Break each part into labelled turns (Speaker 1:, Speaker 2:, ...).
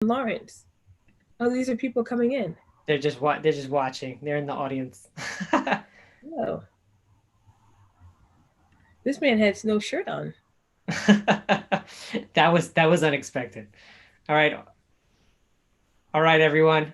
Speaker 1: Lawrence. Oh, these are people coming in.
Speaker 2: They're just watching. They're in the audience.
Speaker 1: Oh, this man has no shirt on.
Speaker 2: That was unexpected. All right. All right, everyone.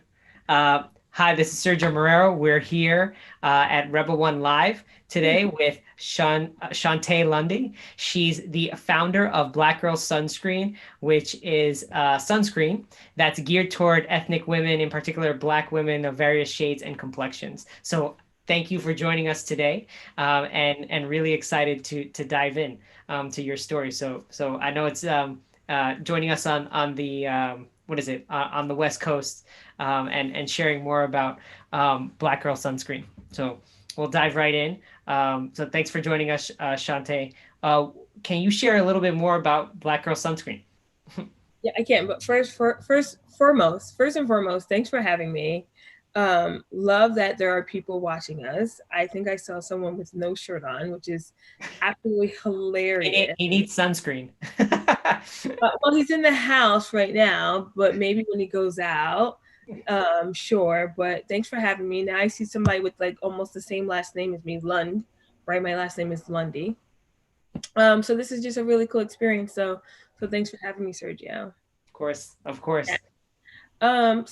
Speaker 2: Hi, this is Sergio Morero. We're here at RBL1 Live today with Shontay Lundy. She's the founder of Black Girl Sunscreen, which is sunscreen that's geared toward ethnic women, in particular Black women of various shades and complexions. So thank you for joining us today, and really excited to dive in to your story. So I know it's joining us on the what is it on the West Coast, and sharing more about Black Girl Sunscreen. So we'll dive right in. So thanks for joining us, Shante. Can you share a little bit more about Black Girl Sunscreen?
Speaker 1: Yeah, I can. But first and foremost, thanks for having me. Love that there are people watching us. I think I saw someone with no shirt on, which is absolutely hilarious.
Speaker 2: He needs sunscreen.
Speaker 1: Well, he's in the house right now, but maybe when he goes out, sure. But thanks for having me. Now I see somebody with like almost the same last name as me, Lund. Right, my last name is Lundy. So this is just a really cool experience. So thanks for having me, Sergio.
Speaker 2: Of course, of
Speaker 1: Yeah.
Speaker 2: course.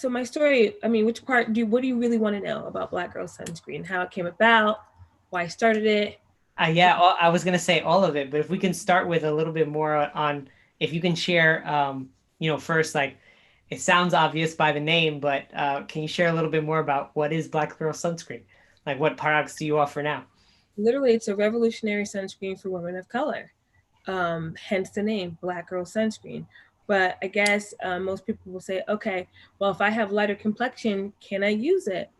Speaker 1: So my story, I mean, which part what do you really want to know about Black Girl Sunscreen? How it came about, why I started it.
Speaker 2: Yeah, I was gonna say all of it, but if we can start with a little bit more on, if you can share, first, like, it sounds obvious by the name, but can you share a little bit more about what is Black Girl Sunscreen? Like, what products do you offer now?
Speaker 1: Literally, it's a revolutionary sunscreen for women of color. Hence the name Black Girl Sunscreen. But I guess most people will say, okay, well, if I have lighter complexion, can I use it?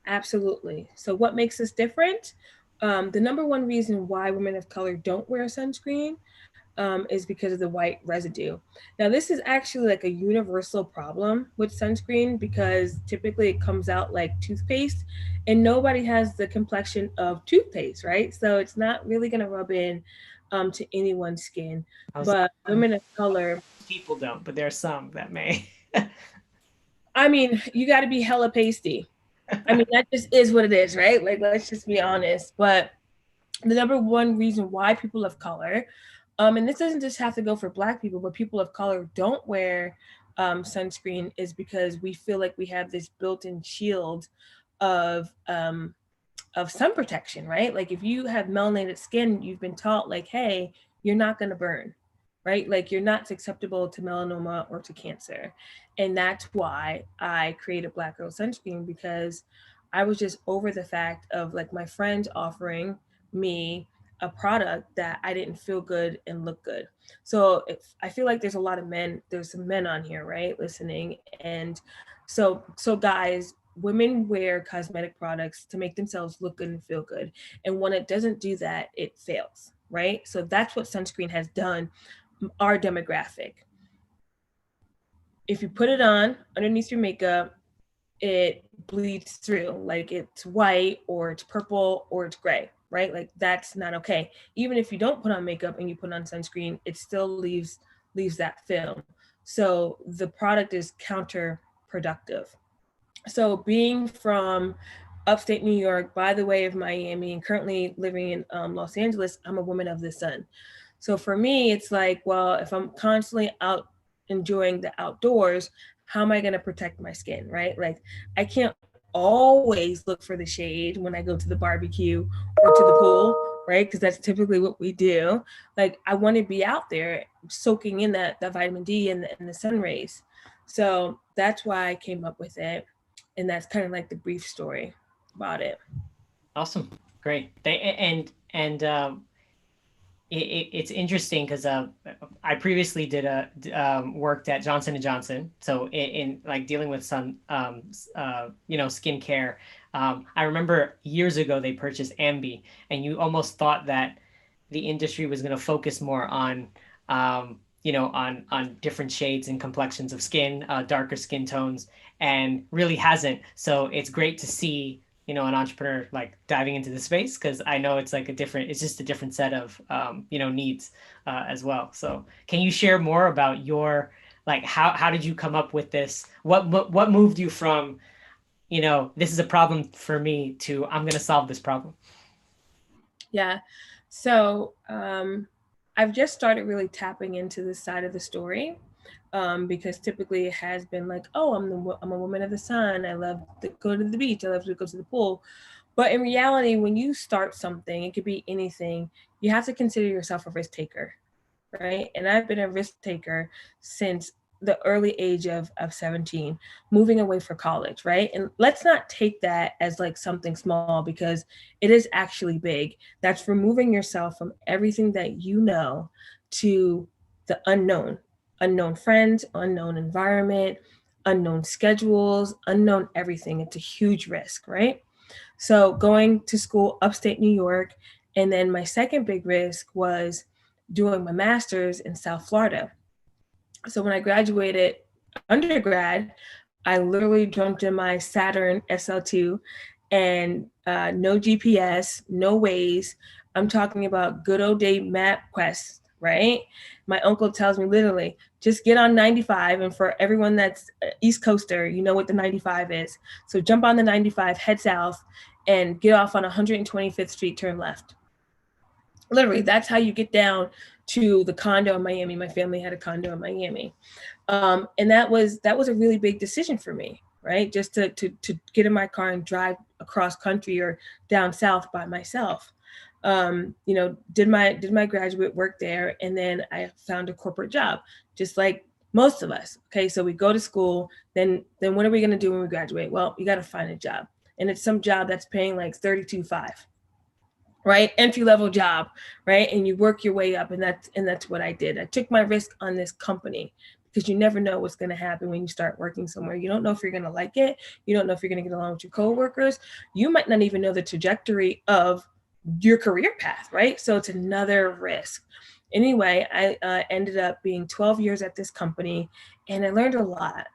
Speaker 1: Absolutely. So, what makes us different? The number one reason why women of color don't wear sunscreen is because of the white residue. Now, this is actually like a universal problem with sunscreen because typically it comes out like toothpaste, and nobody has the complexion of toothpaste, right? So it's not really going to rub in to anyone's skin.
Speaker 2: I was
Speaker 1: But women of color,
Speaker 2: people don't, but there are some that may.
Speaker 1: I mean, you got to be hella pasty. I mean, that just is what it is, right? Like, let's just be honest. But the number one reason why people of color, and this doesn't just have to go for Black people, but people of color don't wear sunscreen is because we feel like we have this built-in shield of sun protection, right? Like if you have melanated skin, you've been taught like, hey, you're not gonna burn, right? Like you're not susceptible to melanoma or to cancer. And that's why I created Black Girl Sunscreen because I was just over the fact of like my friends offering me a product that I didn't feel good and look good. So if I feel like there's some men on here, right, listening. And so guys, women wear cosmetic products to make themselves look good and feel good. And when it doesn't do that, it fails, right? So that's what sunscreen has done, our demographic. If you put it on underneath your makeup, it bleeds through. Like it's white or it's purple or it's gray, right? Like that's not okay. Even if you don't put on makeup and you put on sunscreen, it still leaves that film. So the product is counterproductive. So being from upstate New York by the way of Miami and currently living in Los Angeles, I'm a woman of the sun. So for me, it's like, well, if I'm constantly out enjoying the outdoors, how am I going to protect my skin, right? Like I can't always look for the shade when I go to the barbecue or to the pool, right? Because that's typically what we do. Like I want to be out there soaking in that vitamin D and the sun rays. So that's why I came up with it, and that's kind of like the brief story about it.
Speaker 2: Awesome, great. It's interesting because I previously did a worked at Johnson and Johnson, so in like dealing with some skincare. I remember years ago they purchased Ambi, and you almost thought that the industry was going to focus more on on different shades and complexions of skin, darker skin tones, and really hasn't. So it's great to see an entrepreneur like diving into the space because I know it's like it's just a different set of needs as well. So can you share more about your Like how did you come up with this? What moved you from, this is a problem for me to I'm gonna solve this problem?
Speaker 1: Yeah. So I've just started really tapping into this side of the story, because typically it has been like, oh, I'm a woman of the sun. I love to go to the beach. I love to go to the pool. But in reality, when you start something, it could be anything. You have to consider yourself a risk taker, right? And I've been a risk taker since the early age of 17, moving away for college, right? And let's not take that as like something small, because it is actually big. That's removing yourself from everything that you know to the unknown, unknown friends, unknown environment, unknown schedules, unknown everything. It's a huge risk, right? So going to school upstate New York. And then my second big risk was doing my master's in South Florida. So when I graduated undergrad, I literally jumped in my Saturn SL2 and no GPS, no Waze. I'm talking about good old day MapQuest, right? My uncle tells me literally, just get on 95. And for everyone that's East Coaster, you know what the 95 is. So jump on the 95, head south, and get off on 125th Street, turn left. Literally, that's how you get down to the condo in Miami. My family had a condo in Miami. And that was a really big decision for me, right? Just to get in my car and drive across country or down south by myself. Did my graduate work there, and then I found a corporate job, just like most of us. Okay, so we go to school, then what are we gonna do when we graduate? Well, you got to find a job, and it's some job that's paying like 32.5, right? Entry level job, right? And you work your way up, and that's what I did. I took my risk on this company, because you never know what's going to happen when you start working somewhere. You don't know if you're going to like it. You don't know if you're going to get along with your coworkers. You might not even know the trajectory of your career path, right? So it's another risk. Anyway, I ended up being 12 years at this company, and I learned a lot.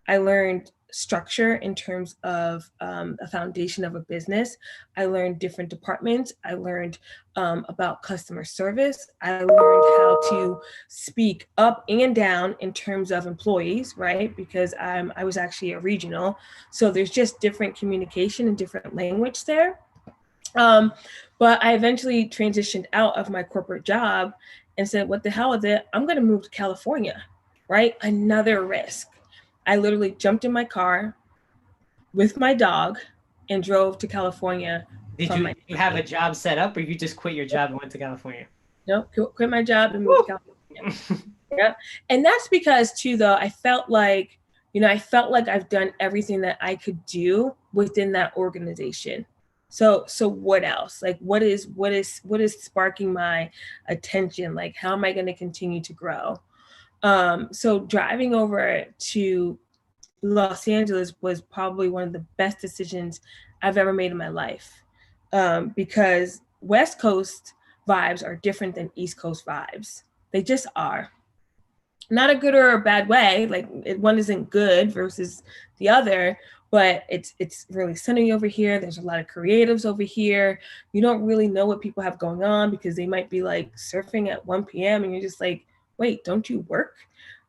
Speaker 1: I learned structure in terms of a foundation of a business. I learned different departments. I learned about customer service. I learned how to speak up and down in terms of employees, right? Because I was actually a regional. So there's just different communication and different language there. Um, but I eventually transitioned out of my corporate job and said, what the hell with it? I'm going to move to California, right? Another risk. I literally jumped in my car with my dog and drove to California
Speaker 2: Did
Speaker 1: from
Speaker 2: you,
Speaker 1: my
Speaker 2: you have a
Speaker 1: city.
Speaker 2: job set up, or you just quit your job and went to California?
Speaker 1: No, quit my job and moved
Speaker 2: Woo!
Speaker 1: to California. Yeah. And that's because too, though, I felt like I've done everything that I could do within that organization. So what else? Like what is sparking my attention? Like how am I going to continue to grow? So driving over to Los Angeles was probably one of the best decisions I've ever made in my life, because West Coast vibes are different than East Coast vibes. They just are. Not a good or a bad way. Like one isn't good versus the other, but it's really sunny over here. There's a lot of creatives over here. You don't really know what people have going on, because they might be like surfing at 1 p.m. and you're just like, wait, don't you work?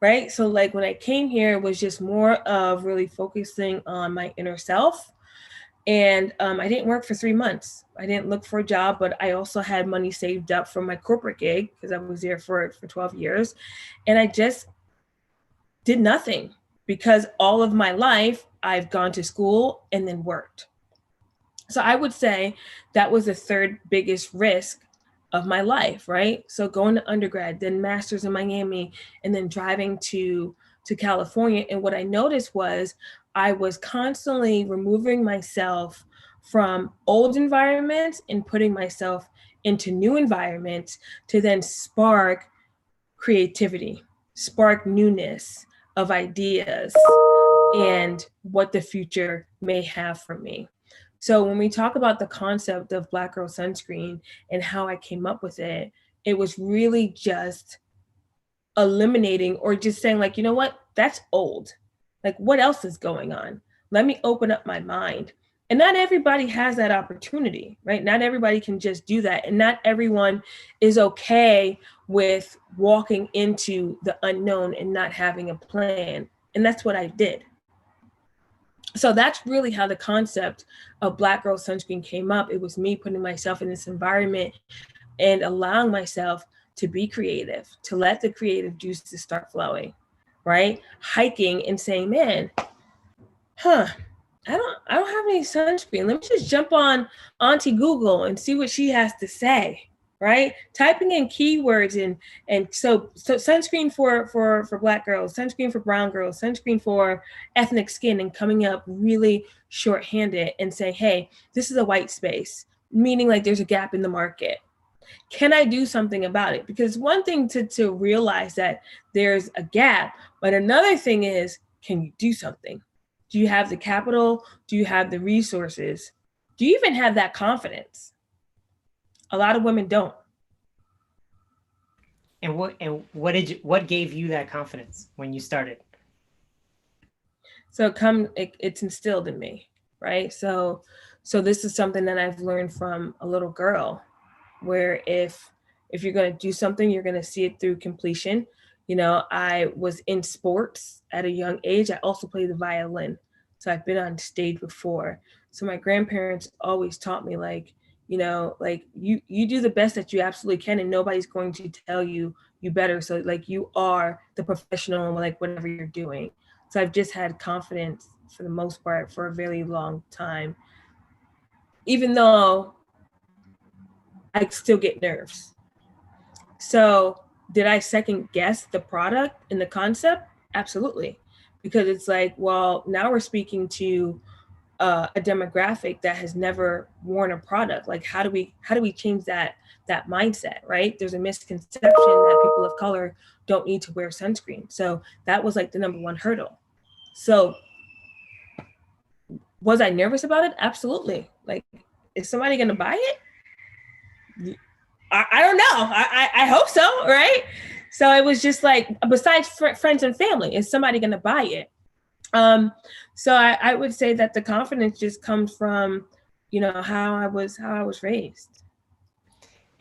Speaker 1: Right. So like when I came here, it was just more of really focusing on my inner self. And I didn't work for 3 months. I didn't look for a job, but I also had money saved up from my corporate gig, because I was there for 12 years. And I just did nothing, because all of my life I've gone to school and then worked. So I would say that was the third biggest risk of my life, right? So going to undergrad, then master's in Miami, and then driving to California. And what I noticed was I was constantly removing myself from old environments and putting myself into new environments to then spark creativity, spark newness of ideas and what the future may have for me. So when we talk about the concept of Black Girl Sunscreen and how I came up with it, it was really just eliminating or just saying, like, you know what, that's old. Like, what else is going on? Let me open up my mind And not everybody has that opportunity, right? Not everybody can just do that. And not everyone is okay with walking into the unknown and not having a plan. And that's what I did. So that's really how the concept of Black Girl Sunscreen came up. It was me putting myself in this environment and allowing myself to be creative, to let the creative juices start flowing, right? Hiking and saying, man, I don't have any sunscreen. Let me just jump on Auntie Google and see what she has to say. Right, typing in keywords and so sunscreen for Black girls, sunscreen for brown girls, sunscreen for ethnic skin, and coming up really shorthanded and saying, hey, this is a white space, meaning like there's a gap in the market. Can I do something about it? Because one thing to realize that there's a gap, but another thing is, can you do something? Do you have the capital? Do you have the resources? Do you even have that confidence? A lot of women don't.
Speaker 2: And what gave you that confidence when you started?
Speaker 1: So it's instilled in me, right? So this is something that I've learned from a little girl, where if you're going to do something, you're going to see it through completion. You know, I was in sports at a young age. I also played the violin. So I've been on stage before. So my grandparents always taught me, like, you know, like you do the best that you absolutely can, and nobody's going to tell you better. So like you are the professional, like whatever you're doing. So I've just had confidence for the most part for a very long time, even though I still get nerves. So did I second guess the product and the concept? Absolutely. Because it's like, well, now we're speaking to a demographic that has never worn a product. Like, how do we change that mindset, right? There's a misconception that people of color don't need to wear sunscreen. So that was like the number one hurdle. So was I nervous about it? Absolutely. Like, is somebody going to buy it? I don't know. I hope so, right? So it was just like, besides friends and family, is somebody going to buy it? So I would say that the confidence just comes from, you know, how I was raised.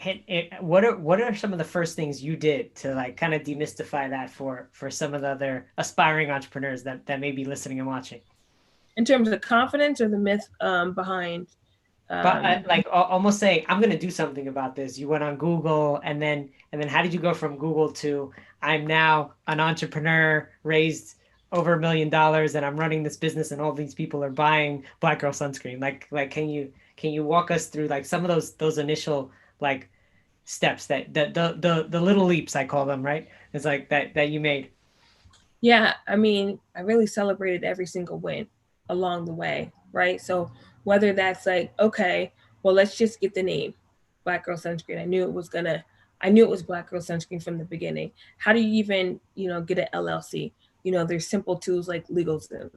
Speaker 2: And what are some of the first things you did to like kind of demystify that for some of the other aspiring entrepreneurs that may be listening and watching?
Speaker 1: In terms of confidence or the myth behind.
Speaker 2: But like almost saying, I'm going to do something about this. You went on Google, and then how did you go from Google to I'm now an entrepreneur, raised over $1 million, and I'm running this business, and all these people are buying Black Girl Sunscreen? Like can you walk us through like some of those initial like steps, that the little leaps, I call them, right? It's like that you made.
Speaker 1: Yeah, I mean, I really celebrated every single win along the way, right? So whether that's like, okay, well, let's just get the name Black Girl Sunscreen. I knew it was Black Girl Sunscreen from the beginning. How do you even, you know, get an LLC? You know, there's simple tools like LegalZoom,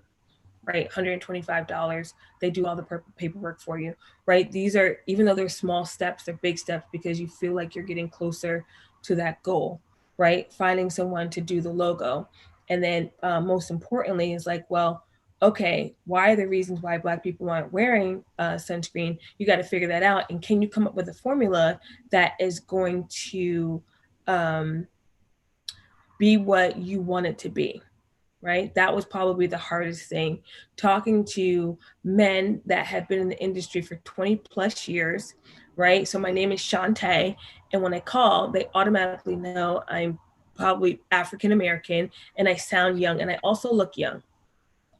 Speaker 1: right? $125. They do all the paperwork for you, right? These are, even though they're small steps, they're big steps because you feel like you're getting closer to that goal, right? Finding someone to do the logo. And then most importantly is like, well, okay, why are the reasons why Black people aren't wearing sunscreen? You got to figure that out. And can you come up with a formula that is going to be what you want it to be? Right? That was probably the hardest thing. Talking to men that have been in the industry for 20 plus years, right? So my name is Shontay, and when I call, they automatically know I'm probably African American, and I sound young, and I also look young.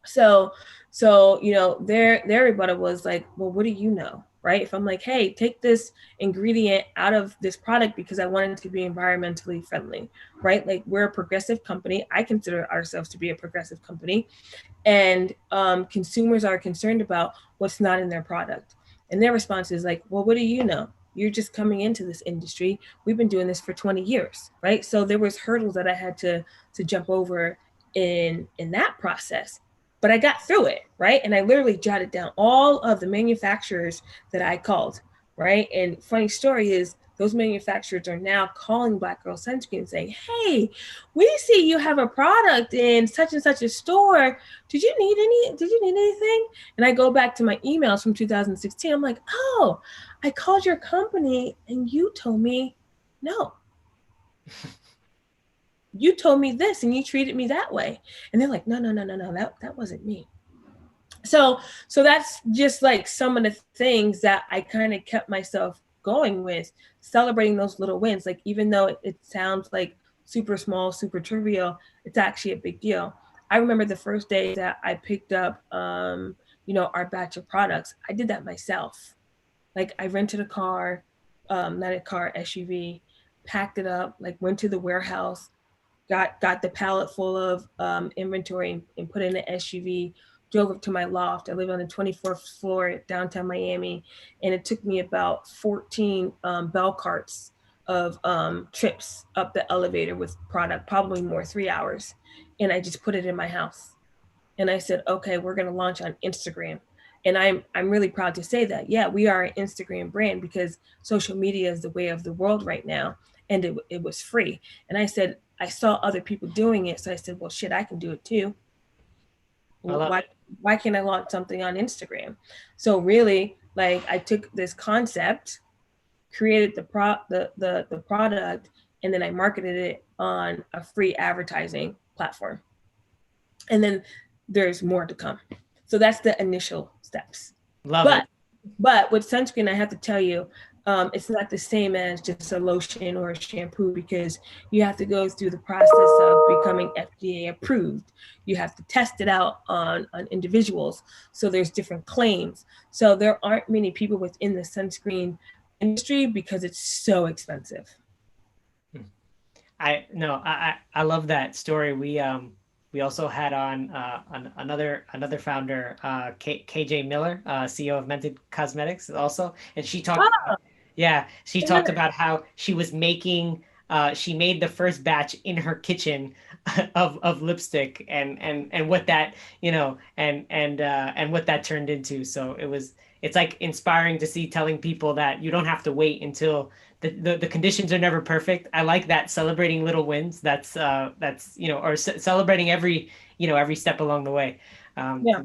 Speaker 1: So you know, their rebuttal was like, well, what do you know? Right? If I'm like, hey, take this ingredient out of this product because I want it to be environmentally friendly, right? Like, we're a progressive company. I consider ourselves to be a progressive company, and consumers are concerned about what's not in their product. And their response is like, well, what do you know? You're just coming into this industry. We've been doing this for 20 years, right? So there was hurdles that I had to jump over in that process, but I got through it, right? And I literally jotted down all of the manufacturers that I called, right? And funny story is those manufacturers are now calling Black Girl Sunscreen saying, hey, we see you have a product in such and such a store. Did you need anything? And I go back to my emails from 2016. I'm like, oh, I called your company and you told me no. You told me this and you treated me that way. And they're like, no, that wasn't me. So that's just like some of the things that I kind of kept myself going with, celebrating those little wins. Like, even though it sounds like super small, super trivial, it's actually a big deal. I remember the first day that I picked up our batch of products. I did that myself. Like, I rented a car, not a car, SUV, packed it up, like went to the warehouse, got the pallet full of inventory and put in the SUV, drove up to my loft. I live on the 24th floor downtown Miami, and it took me about 14 bell carts of trips up the elevator with product, probably more, 3 hours. And I just put it in my house. And I said, okay, we're going to launch on Instagram. And I'm really proud to say that, yeah, we are an Instagram brand because social media is the way of the world right now. And it was free. And I said, I saw other people doing it. So I said, well, shit, I can do it too.
Speaker 2: I love
Speaker 1: Why,
Speaker 2: it.
Speaker 1: why can't I launch something on Instagram? So really, like, I took this concept, created the product, and then I marketed it on a free advertising platform. And then there's more to come. So that's the initial steps.
Speaker 2: Love
Speaker 1: But
Speaker 2: it.
Speaker 1: but with sunscreen, I have to tell you, it's not the same as just a lotion or a shampoo because you have to go through the process of becoming FDA approved. You have to test it out on individuals. So there's different claims. So there aren't many people within the sunscreen industry because it's so expensive.
Speaker 2: I no, I love that story. We also had on another founder, KJ Miller, CEO of Mented Cosmetics, also, and she talked
Speaker 1: Oh,
Speaker 2: about, yeah, she talked
Speaker 1: her.
Speaker 2: about how she was making she made the first batch in her kitchen of lipstick, and what that, and what that turned into. So it's like inspiring to see, telling people that you don't have to wait until the conditions are never perfect. I like that, celebrating little wins. That's or celebrating every step along the way. Um,
Speaker 1: Yeah.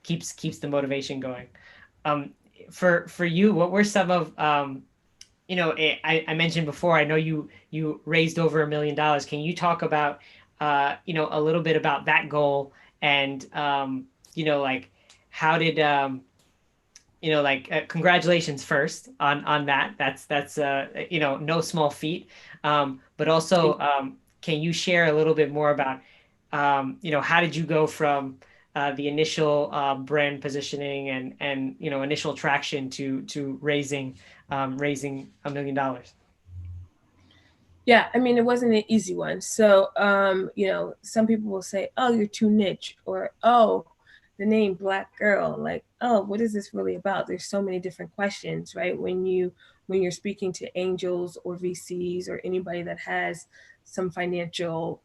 Speaker 2: keeps the motivation going. Um, for you, what were some of I mentioned before, I know you raised over $1 million. Can you talk about a little bit about that goal, and like, how did congratulations first on that. That's no small feat. But also, can you share a little bit more about how did you go from the initial brand positioning and initial traction to raising $1 million?
Speaker 1: Yeah, I mean, it wasn't an easy one. So, some people will say, "Oh, you're too niche," or "Oh, the name Black Girl." Like, "Oh, what is this really about?" There's so many different questions, right? When you're speaking to angels or VCs or anybody that has some financials,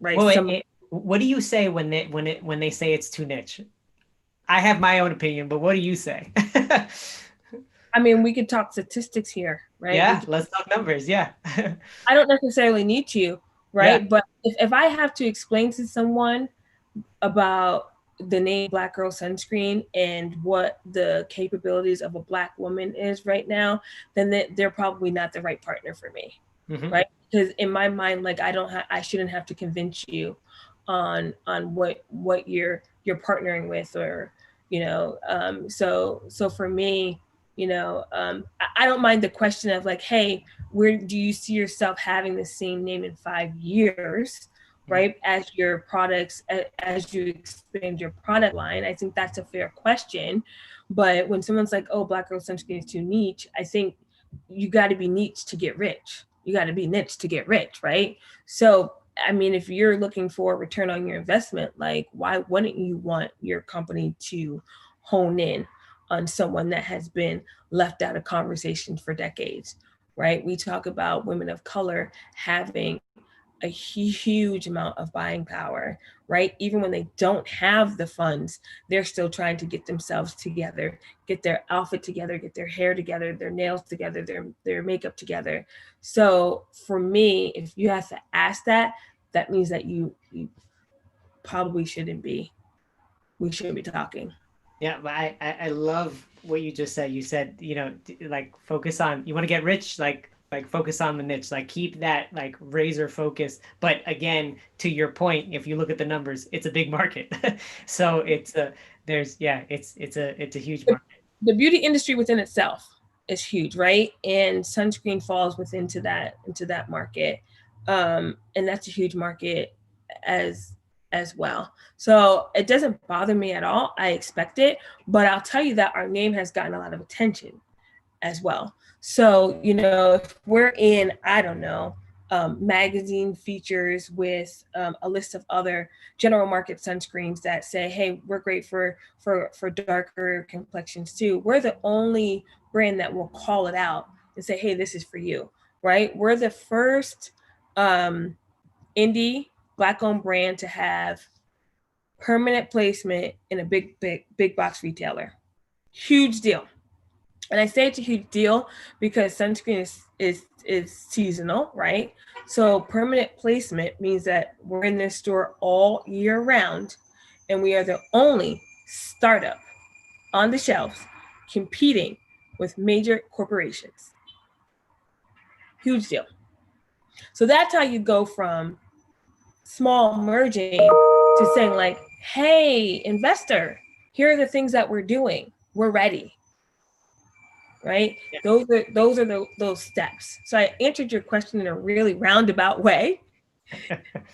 Speaker 1: right?
Speaker 2: Well,
Speaker 1: Some
Speaker 2: what do you say when they say it's too niche? I have my own opinion, but what do you say?
Speaker 1: I mean, we could talk statistics here, right?
Speaker 2: Yeah, let's talk numbers. Yeah.
Speaker 1: I don't necessarily need to,
Speaker 2: Yeah.
Speaker 1: right? But if I have to explain to someone about the name Black Girl Sunscreen and what the capabilities of a Black woman is right now, then they're probably not the right partner for me,
Speaker 2: Hmm.
Speaker 1: right? Because in my mind, like, I shouldn't have to convince you on what you're partnering with, or so for me, I don't mind the question of like, hey, where do you see yourself having the same name in 5 years, right? As your products, as you expand your product line. I think that's a fair question. But when someone's like, oh, Black Girl Sunscreen is too niche, I think you got to be niche to get rich. You got to be niche to get rich, right? So I mean, if you're looking for a return on your investment, like, why wouldn't you want your company to hone in on someone that has been left out of conversations for decades, right? We talk about women of color having a huge amount of buying power, right? Even when they don't have the funds, they're still trying to get themselves together, get their outfit together, get their hair together, their nails together, their makeup together. So for me, if you have to ask that, that means that you probably shouldn't be. We shouldn't be talking.
Speaker 2: Yeah, but I love what you just said. You said, like focus on, you want to get rich, like focus on the niche, like keep that like razor focus. But again, to your point, if you look at the numbers, it's a big market. So it's a there's yeah, it's a huge
Speaker 1: The,
Speaker 2: market.
Speaker 1: the beauty industry within itself is huge, right? And sunscreen falls within into that market, and that's a huge market as as well. So it doesn't bother me at all. I expect it, but I'll tell you that our name has gotten a lot of attention as well. So, if we're in, I don't know, magazine features with a list of other general market sunscreens that say, "Hey, we're great for darker complexions too." We're the only brand that will call it out and say, "Hey, this is for you." Right? We're the first um, indie black-owned brand to have permanent placement in a big box retailer. Huge deal. And I say it's a huge deal because sunscreen is seasonal, right? So permanent placement means that we're in this store all year round, and we are the only startup on the shelves competing with major corporations. Huge deal. So that's how you go from small merging to saying like, "Hey, investor, here are the things that we're doing. We're ready." Right?
Speaker 2: Yeah.
Speaker 1: Those are those steps. So I answered your question in a really roundabout way,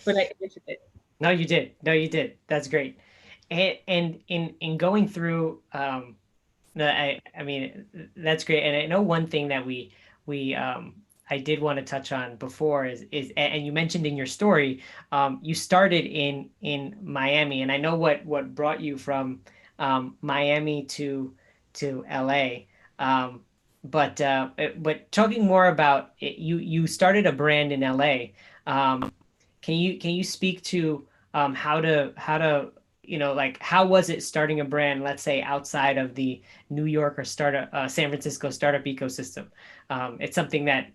Speaker 1: but I answered it.
Speaker 2: No, you did. No, you did. That's great. And in going through, no, I mean that's great. And I know one thing that we I did want to touch on before is and you mentioned in your story, you started in Miami, and I know what brought you from Miami to LA. Um, but talking more about it, you started a brand in LA. Can you speak to how to like how was it starting a brand, let's say outside of the New York or startup San Francisco startup ecosystem? It's something that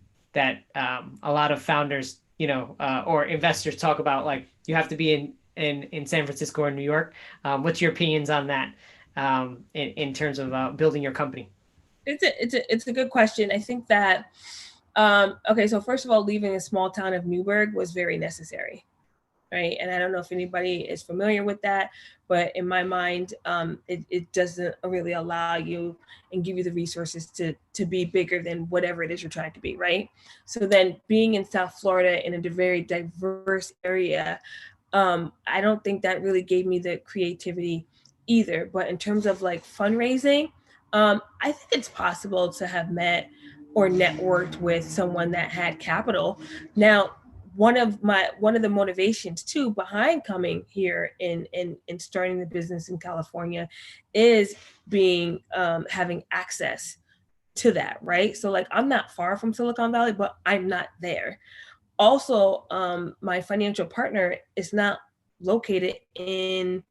Speaker 2: a lot of founders, or investors talk about, like you have to be in San Francisco or New York. What's your opinions on that, in terms of building your company?
Speaker 1: It's a good question. I think that okay, so first of all, leaving a small town of Newburgh was very necessary, right? And I don't know if anybody is familiar with that, but in my mind, it doesn't really allow you and give you the resources to be bigger than whatever it is you're trying to be, right? So then being in South Florida in a very diverse area, I don't think that really gave me the creativity either. But in terms of like fundraising, I think it's possible to have met or networked with someone that had capital. Now, one of the motivations too behind coming here and starting the business in California is being having access to that, right? So like I'm not far from Silicon Valley, but I'm not there. Also, my financial partner is not located in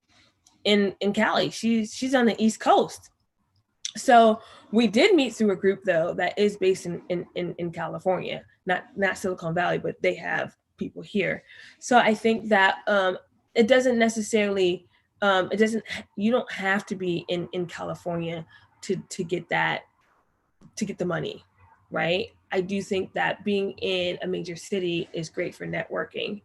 Speaker 1: Cali. She's on the East Coast. So we did meet through a group though that is based in California, not Silicon Valley, but they have people here. So I think that it doesn't necessarily it doesn't you don't have to be in California to get that to get the money, right? I do think that being in a major city is great for networking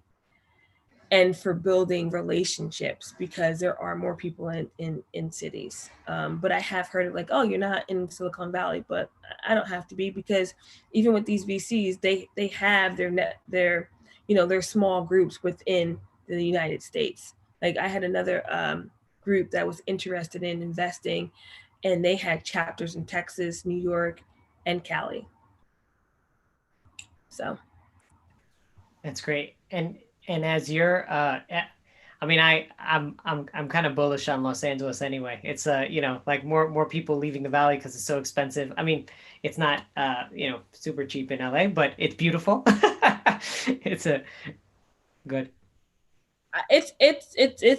Speaker 1: and for building relationships because there are more people in cities. But I have heard it like, oh, you're not in Silicon Valley, but I don't have to be because even with these VCs, they have their small groups within the United States. Like I had another group that was interested in investing, and they had chapters in Texas, New York, and Cali. So
Speaker 2: That's great. And as you're I mean, I'm kind of bullish on Los Angeles anyway. It's like more people leaving the valley because it's so expensive. I mean, it's not super cheap in LA, but it's beautiful. It's a good?
Speaker 1: It's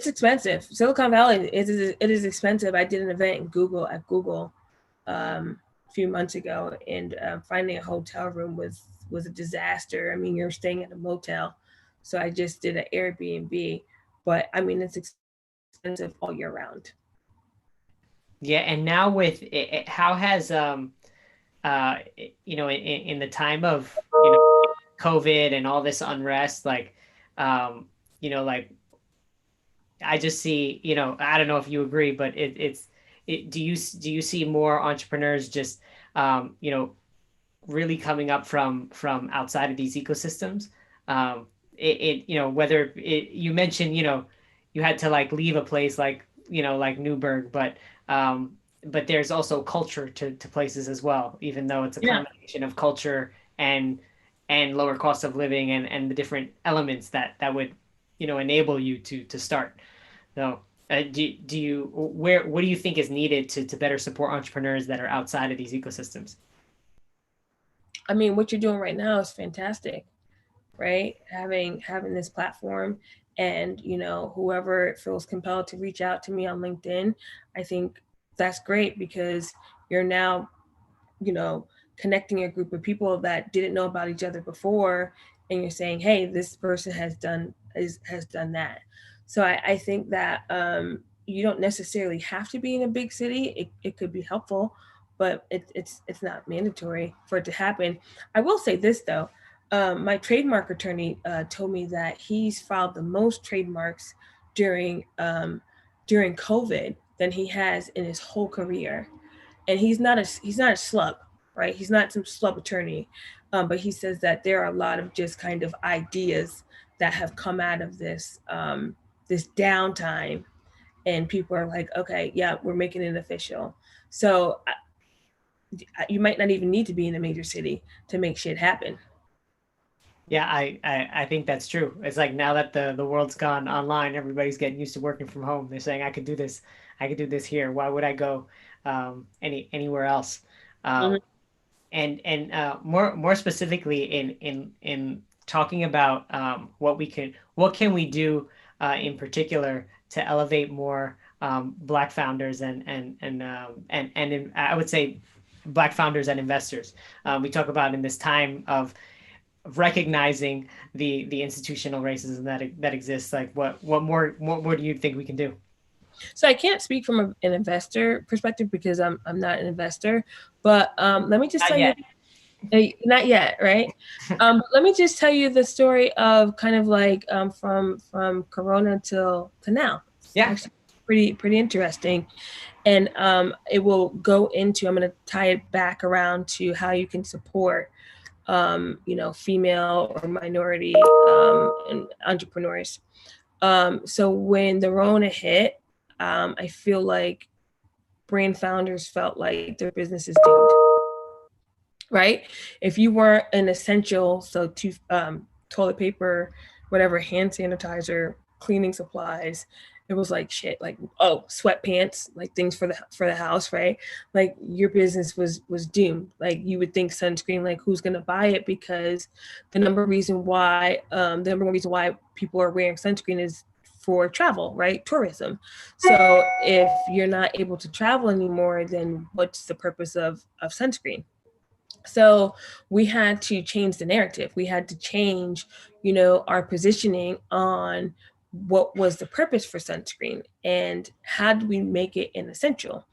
Speaker 1: expensive. Silicon Valley it is expensive. I did an event in Google at Google a few months ago, and finding a hotel room was a disaster. I mean, you're staying at a motel, so I just did an Airbnb, but I mean it's expensive all year round.
Speaker 2: Yeah, and now with how has in the time of COVID and all this unrest, like like I just see, I don't know if you agree, but do you see more entrepreneurs just really coming up from outside of these ecosystems? Whether you mentioned, you had to like leave a place like, like Newburgh, but there's also culture to places as well, even though it's a
Speaker 1: Yeah.
Speaker 2: combination of culture and lower cost of living and the different elements that would, enable you to start. So, do you what do you think is needed to better support entrepreneurs that are outside of these ecosystems?
Speaker 1: I mean, what you're doing right now is fantastic, right? Having this platform, and whoever feels compelled to reach out to me on LinkedIn, I think that's great because you're now you know connecting a group of people that didn't know about each other before, and you're saying, hey, this person has done that. So I think that you don't necessarily have to be in a big city. It could be helpful, but it's not mandatory for it to happen. I will say this though. My trademark attorney told me that he's filed the most trademarks during during COVID than he has in his whole career, and he's not a schlub, right? He's not some schlub attorney, but he says that there are a lot of just kind of ideas that have come out of this downtime, and people are like, okay, yeah, we're making it official. So you might not even need to be in a major city to make shit happen.
Speaker 2: Yeah, I think that's true. It's like now that the world's gone online, everybody's getting used to working from home. They're saying, I could do this. I could do this here. Why would I go anywhere else?
Speaker 1: Mhm.
Speaker 2: And more specifically in talking about what can we do in particular to elevate more Black founders I would say Black founders and investors. We talk about in this time of recognizing the institutional racism that exists. Like what more do you think we can do?
Speaker 1: So I can't speak from an investor perspective because I'm not an investor, but let me just
Speaker 2: Not
Speaker 1: tell you.
Speaker 2: yet.
Speaker 1: Not yet, right? Let me just tell you the story of kind of like from Corona to now. It's
Speaker 2: Yeah.
Speaker 1: actually pretty interesting, and it will go into. I'm going to tie it back around to how you can support, female or minority and entrepreneurs. So when the Rona hit, I feel like brand founders felt like their business is doomed, right? If you weren't an essential, so toilet paper, whatever, hand sanitizer, cleaning supplies, it was like shit. Like, oh, sweatpants, like things for the house, right? Like your business was doomed. Like you would think sunscreen, like who's gonna buy it? Because the number one reason why people are wearing sunscreen is for travel, right? Tourism. So if you're not able to travel anymore, then what's the purpose of sunscreen? So we had to change the narrative. We had to change, our positioning on what was the purpose for sunscreen and how do we make it an essential.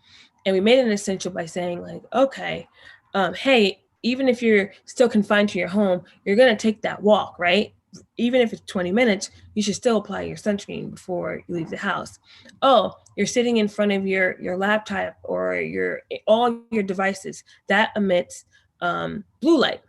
Speaker 1: And we made it an essential by saying, like, okay, hey, even if you're still confined to your home, you're going to take that walk, right? Even if it's 20 minutes, you should still apply your sunscreen before you leave the house. Oh, you're sitting in front of your laptop or all your devices that emits blue light.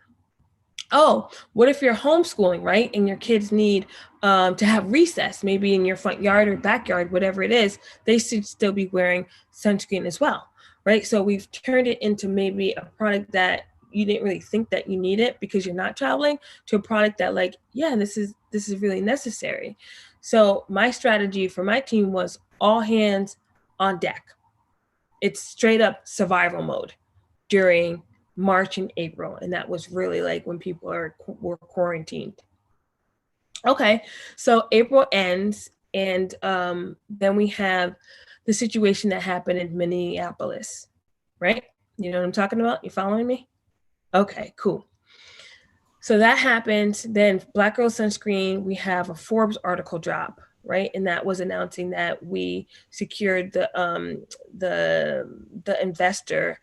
Speaker 1: Oh, what if you're homeschooling, right? And your kids need to have recess, maybe in your front yard or backyard, whatever it is, they should still be wearing sunscreen as well, right? So we've turned it into maybe a product that you didn't really think that you need it because you're not traveling, to a product that, like, yeah, this is really necessary. So my strategy for my team was all hands on deck. It's straight up survival mode during March and April, and that was really like when people were quarantined. Okay, so April ends, and then we have the situation that happened in Minneapolis, right? You know what I'm talking about? You following me? Okay, cool. So that happened. Then Black Girl Sunscreen, we have a Forbes article drop, right? And that was announcing that we secured the investor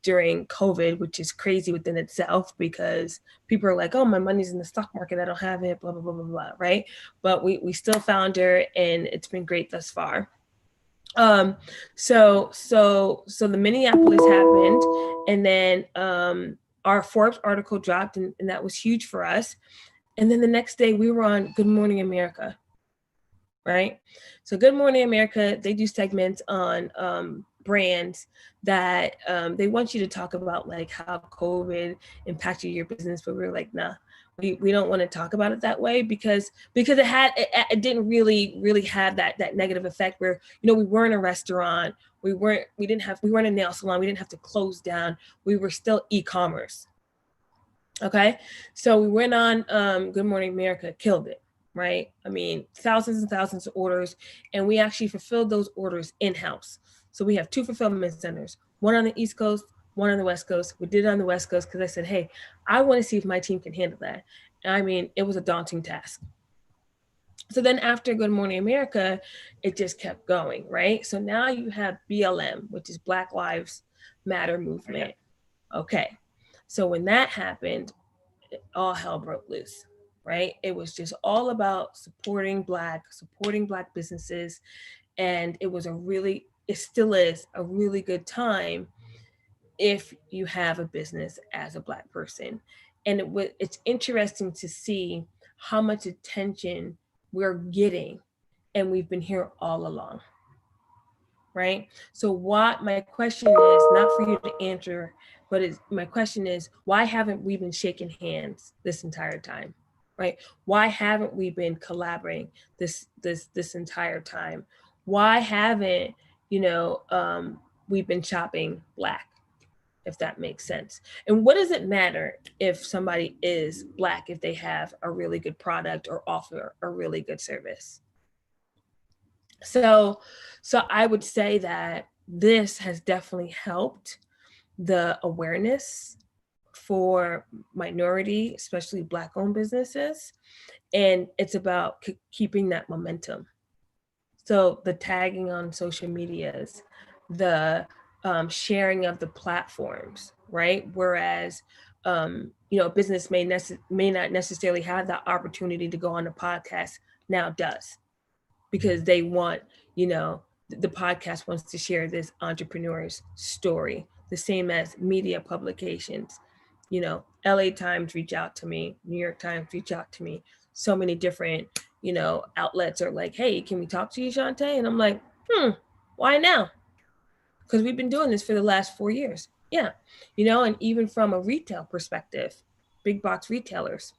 Speaker 1: during COVID, which is crazy within itself because people are like, oh, my money's in the stock market, I don't have it, blah blah blah blah blah, right? But we still found her, and it's been great thus far. Um, so the Minneapolis happened, and then our Forbes article dropped, and that was huge for us. And then the next day we were on Good Morning America, right? So Good Morning America, they do segments on brands that they want you to talk about like how COVID impacted your business, but we were like, nah, we don't want to talk about it that way because it didn't really have that negative effect where we weren't a restaurant, we weren't a nail salon, we didn't have to close down, we were still e-commerce. Okay, so we went on Good Morning America, killed it, right? I mean, thousands and thousands of orders, and we actually fulfilled those orders in-house. So we have two fulfillment centers, one on the East Coast, one on the West Coast. We did it on the West Coast because I said, hey, I want to see if my team can handle that. And I mean, it was a daunting task. So then after Good Morning America, it just kept going, right? So now you have BLM, which is Black Lives Matter movement. Okay. So when that happened, all hell broke loose, right? It was just all about supporting black businesses, and it still is a really good time if you have a business as a black person. And it's interesting to see how much attention we're getting, and we've been here all along, right? So what my question is, not for you to answer, but my question is, why haven't we been shaking hands this entire time, right? Why haven't we been collaborating this entire time? Why haven't you know we've been shopping black, if that makes sense? And what does it matter if somebody is black if they have a really good product or offer a really good service? So, so I would say that this has definitely helped the awareness for minority, especially black owned businesses. And it's about keeping that momentum. So the tagging on social medias, the sharing of the platforms, right? Whereas, a business may not necessarily have the opportunity to go on a podcast, now does, because they want, the podcast wants to share this entrepreneur's story, the same as media publications. LA Times reach out to me, New York Times reach out to me. So many different, outlets are like, hey, can we talk to you, Shontay? And I'm like, why now? Because we've been doing this for the last 4 years. Yeah. And even from a retail perspective, big box retailers,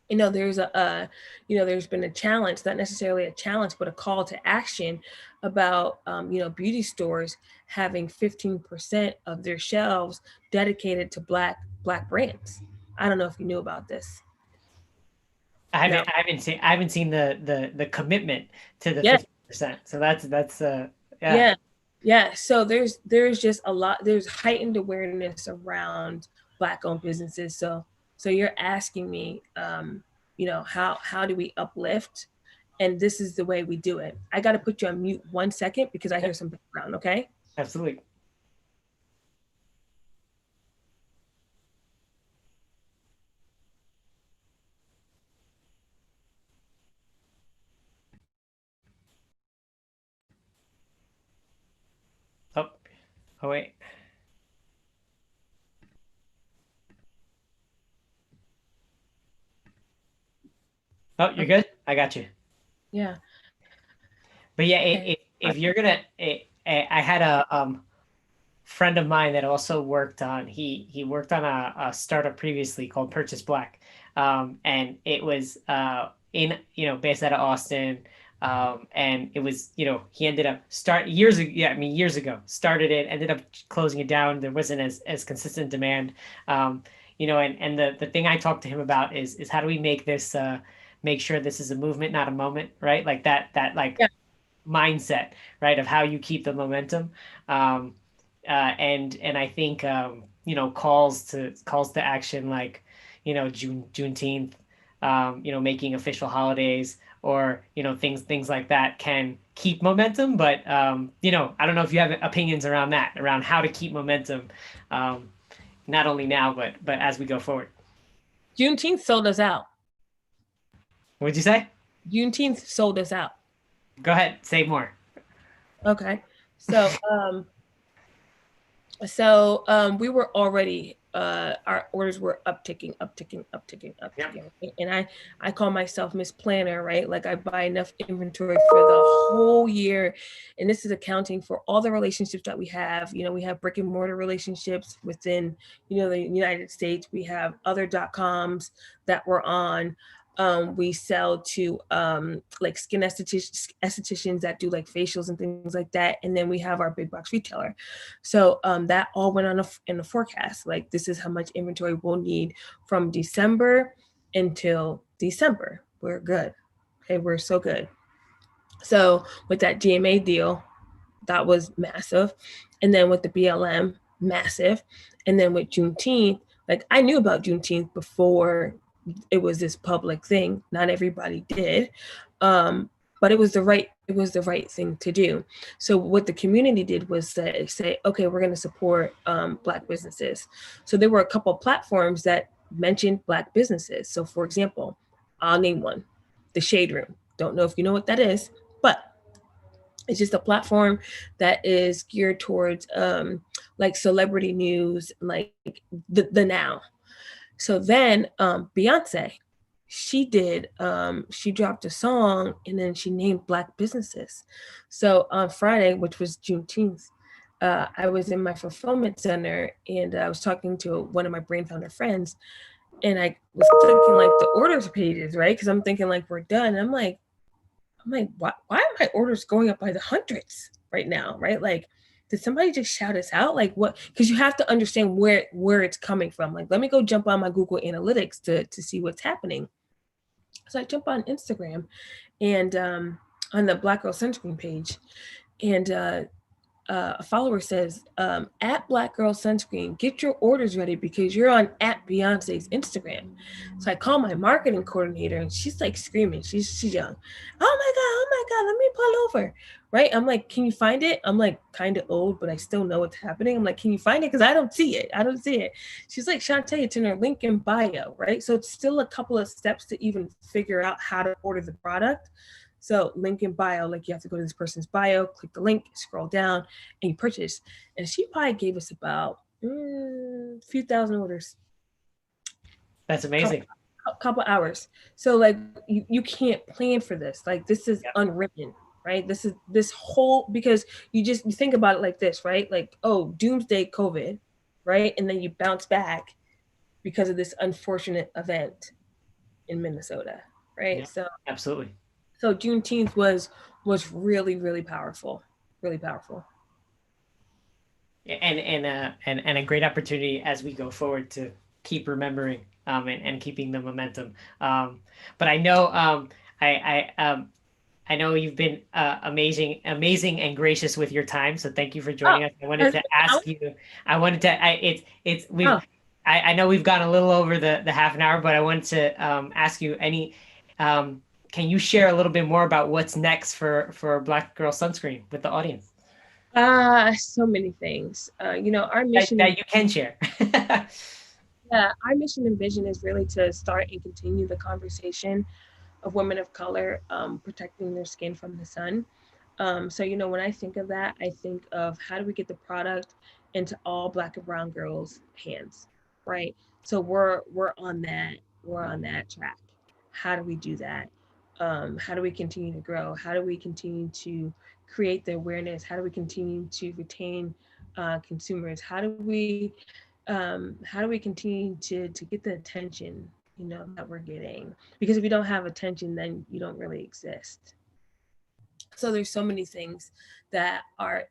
Speaker 1: there's been a challenge, not necessarily a challenge, but a call to action about beauty stores having 15% of their shelves dedicated to black brands. I don't know if you knew about this. No.
Speaker 2: I haven't seen the commitment to the
Speaker 1: Yeah.
Speaker 2: 50%. So that's yeah.
Speaker 1: Yeah. Yeah. So there's just there's heightened awareness around black owned businesses. So you're asking me, how do we uplift? And this is the way we do it. I got to put you on mute 1 second because I hear some background. Okay.
Speaker 2: Absolutely. Oh, oh wait. Oh, you're good? I got you.
Speaker 1: Yeah.
Speaker 2: But yeah,
Speaker 1: Okay.
Speaker 2: if you're gonna, I had a friend of mine that also worked on he worked on a startup previously called Purchase Black, and it was in based out of Austin, and it was he ended up start years ago, yeah, I mean years ago started it, ended up closing it down. There wasn't as consistent demand, and the thing I talked to him about is how do we make make sure this is a movement, not a moment, right? Like that like
Speaker 1: Yeah.
Speaker 2: mindset, right, of how you keep the momentum. Um, and I think calls to action like Juneteenth, making official holidays or things like that can keep momentum. But I don't know if you have opinions around that, around how to keep momentum, um, not only now but as we go forward.
Speaker 1: Juneteenth sold us out.
Speaker 2: What'd you say?
Speaker 1: Juneteenth sold us out.
Speaker 2: Go ahead, say more.
Speaker 1: Okay. So we were already our orders were upticking, upticking, upticking,
Speaker 2: Yep.
Speaker 1: upticking. And I call myself Miss Planner, right? Like I buy enough inventory for the whole year. And this is accounting for all the relationships that we have. We have brick and mortar relationships within, the United States. We have other .coms that we're on. We sell to like skin estheticians that do like facials and things like that. And then we have our big box retailer. So that all went on in the forecast. Like this is how much inventory we'll need from December until December. We're good. Okay, we're so good. So with that GMA deal, that was massive. And then with the BLM, massive. And then with Juneteenth, like I knew about Juneteenth before it was this public thing. Not everybody did. But it was the right thing to do. So what the community did was say, okay, we're going to support Black businesses. So there were a couple of platforms that mentioned Black businesses. So for example, I'll name one, the Shade Room. Don't know if you know what that is, but it's just a platform that is geared towards like celebrity news, like the now. So then Beyonce, she dropped a song and then she named Black businesses. So on Friday, which was Juneteenth, I was in my fulfillment center and I was talking to one of my brain founder friends, and I was clicking like the orders pages, right? Because I'm thinking like we're done. I'm like, why are my orders going up by the hundreds right now, right? Like, did somebody just shout us out? Like, what? Because you have to understand where it's coming from. Like, let me go jump on my Google Analytics to see what's happening. So I jump on Instagram and on the Black Girl Sunscreen page, and a follower says, at Black Girl Sunscreen, get your orders ready because you're on at Beyonce's Instagram. So I call my marketing coordinator and she's like screaming. She's young. Oh my God, let me pull over. Right? I'm like, can you find it? I'm like kind of old, but I still know what's happening. I'm like, can you find it? Because I don't see it. I don't see it. She's like, Shontay, it's in her link in bio, right? So it's still a couple of steps to even figure out how to order the product. So link in bio, like you have to go to this person's bio, click the link, scroll down, and you purchase. And she probably gave us about a few thousand orders.
Speaker 2: That's amazing.
Speaker 1: Couple hours. So like you can't plan for this. Like this is
Speaker 2: Yep.
Speaker 1: unwritten, right? This is this whole, because you think about it like this, right? Like, oh, doomsday COVID, right? And then you bounce back because of this unfortunate event in Minnesota, right?
Speaker 2: Yeah, absolutely.
Speaker 1: So Juneteenth was really, really powerful. Really powerful.
Speaker 2: And a great opportunity as we go forward to keep remembering, and keeping the momentum. But I know, I know you've been amazing and gracious with your time. So thank you for
Speaker 1: Oh,
Speaker 2: joining us. I wanted
Speaker 1: has
Speaker 2: to
Speaker 1: it been
Speaker 2: ask
Speaker 1: out?
Speaker 2: you. I wanted to. It's we've.
Speaker 1: Oh,
Speaker 2: I know we've gone a little over the half an hour, but I wanted to ask you any. Can you share a little bit more about what's next for Black Girl Sunscreen with the audience
Speaker 1: so many things. Our
Speaker 2: that,
Speaker 1: mission,
Speaker 2: that you can share?
Speaker 1: yeah, our mission and vision is really to start and continue the conversation of women of color protecting their skin from the sun. So when I think of that, I think of how do we get the product into all Black and brown girls' hands, right? So we're on that track. How do we do that? How do we continue to grow? How do we continue to create the awareness? How do we continue to retain consumers? How do we continue to get the attention that we're getting? Because if you don't have attention, then you don't really exist. So there's so many things that are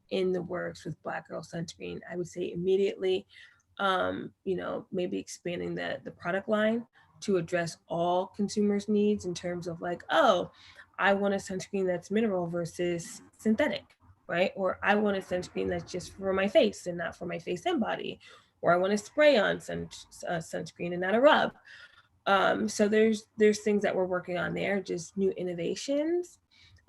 Speaker 1: in the works with Black Girl Sunscreen. I would say immediately, maybe expanding the product line to address all consumers' needs in terms of like, oh, I want a sunscreen that's mineral versus synthetic, right? Or I want a sunscreen that's just for my face and not for my face and body. Or I want to spray on sunscreen and not a rub. So there's things that we're working on there, just new innovations,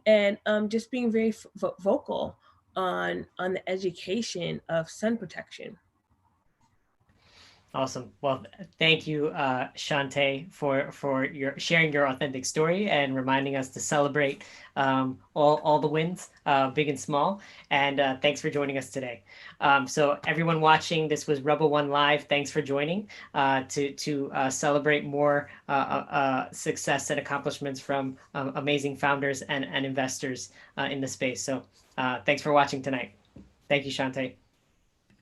Speaker 1: and just being very vocal on the education of sun protection.
Speaker 2: Awesome. Well, thank you, Shontay, for your sharing your authentic story and reminding us to celebrate all the wins, big and small. And thanks for joining us today. So everyone watching, this was Rebel One Live. Thanks for joining to celebrate more success and accomplishments from amazing founders and investors in the space. So thanks for watching tonight. Thank you, Shontay.